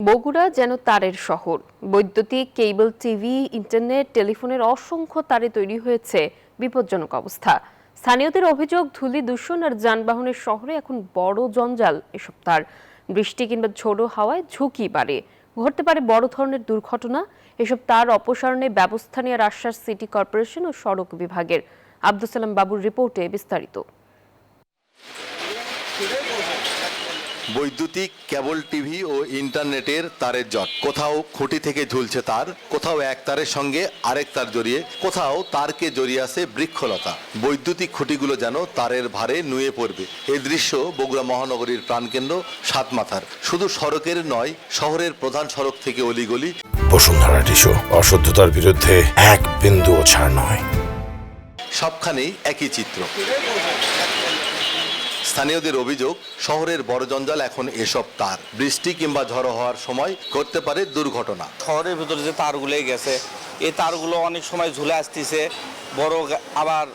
বগুড়া যেন তারের শহর। বৈদ্যুতিক, কেবল টিভি, ইন্টারনেট, টেলিফোনের অসংখ্য তারে তৈরি হয়েছে বিপজ্জনক অবস্থা। স্থানীয়দের অভিযোগ, ধূলি দূষণ আর যানবাহনের শহরে এখন বড় জঞ্জাল এসব তার। বৃষ্টি কিংবা ঝোড়ো হাওয়ায় ঝুঁকি বাড়ে, ঘটতে পারে বড় ধরনের দুর্ঘটনা। এসব তার অপসারণে ব্যবস্থা নেওয়ার আশ্বাস সিটি কর্পোরেশন ও সড়ক বিভাগের। আব্দুল সালাম বাবুর রিপোর্টে বিস্তারিত। বৈদ্যুতিক, কেবল টিভি ও ইন্টারনেটের তারের জট। কোথাও খুঁটি থেকে ঝুলছে তার, কোথাও এক তারের সঙ্গে আরেক তার জড়িয়ে, কোথাও তারকে জড়িয়ে আছে বৃক্ষলতা। বৈদ্যুতিক খুঁটিগুলো যেন তারের ভারে নুয়ে পড়বে। এই দৃশ্য বগুড়া মহানগরীর প্রাণকেন্দ্র সাতমাথার। শুধু সড়কের নয়, শহরের প্রধান সড়ক থেকে অলিগলি। বসুন্ধরা টিস্যু, অশুদ্ধতার বিরুদ্ধে এক বিন্দুও ছাড় নয়। সবখানেই একই চিত্র। স্থানীয়দের অভিযোগ, শহরের বড় জঞ্জাল এখন এসব তার। বৃষ্টি কিংবা ঝড়ো হওয়ার সময় ঘটতে পারে দুর্ঘটনা। শহরের ভিতরে যে তারগুলো গেছে, এই তারগুলো অনেক সময় ঝুলে আসতেছে। বড় আবার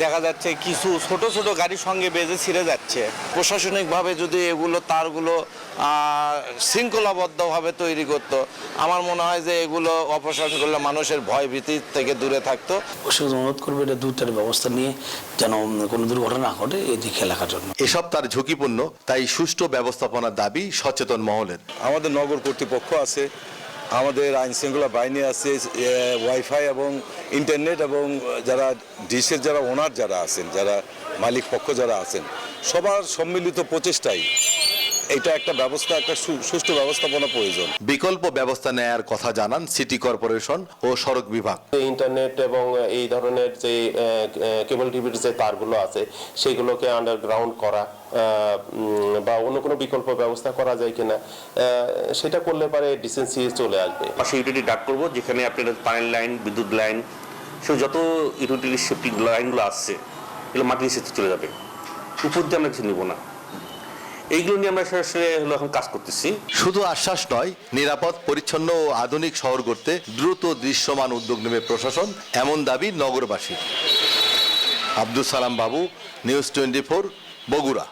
দেখা যাচ্ছে কিছু ছোট ছোট গাড়ির সঙ্গে বেজে ছিঁড়ে যাচ্ছে। প্রশাসনিকভাবে যদি এগুলো তারগুলো শৃঙ্খলাবদ্ধভাবে তৈরি করতো, আমার মনে হয় যে এগুলো অপসারণ করলে মানুষের ভয় ভীতি থেকে দূরে থাকতো। অনুরোধ করবে এটা দ্রুত ব্যবস্থা নিয়ে যেন কোনো দুর্ঘটনা না ঘটে এই দিকে রাখার জন্য। এসব তার ঝুঁকিপূর্ণ, তাই সুষ্ঠু ব্যবস্থাপনার দাবি সচেতন মহলের। আমাদের নগর কর্তৃপক্ষ আছে, আমাদের আইন শৃঙ্খলা বাহিনী আছে, ওয়াইফাই এবং ইন্টারনেট এবং যারা ডিশের যারা ওনার যারা আছেন, যারা মালিক পক্ষ যারা আছেন, সবার সম্মিলিত প্রচেষ্টায় এটা একটা ব্যবস্থা, একটা সুষ্ঠু ব্যবস্থাপনা প্রয়োজন। বিকল্প ব্যবস্থা নেয়ার কথা জানান সিটি কর্পোরেশন ও সড়ক বিভাগ। ইন্টারনেট এবং এই ধরনের যে কেবল টিভির যে তারগুলো আছে সেগুলোকে আন্ডারগ্রাউন্ড করা বা অন্য কোনো বিকল্প ব্যবস্থা করা যায় কিনা, সেটা করলে পারে ডিসেন্সি চলে আসবে। পাশে ইউটিলিটি ডাক করবো, যেখানে আপনার পানির লাইন, বিদ্যুৎ লাইন, সে যত ইউটিলিটি সেফটি লাইনগুলো আসছে এগুলো মাটির নিচে চলে যাবে। উপর দিয়ে আমরা কিছু নেব না। এইগুলো নিয়ে আমরা সরাসরি এখন কাজ করতেছি। শুধু আশ্বাস নয়, নিরাপদ, পরিচ্ছন্ন ও আধুনিক শহর গড়তে দ্রুত দৃশ্যমান উদ্যোগ নেবে প্রশাসন, এমন দাবি নগরবাসীর। আব্দুল সালাম বাবু, নিউজ 24, বগুড়া।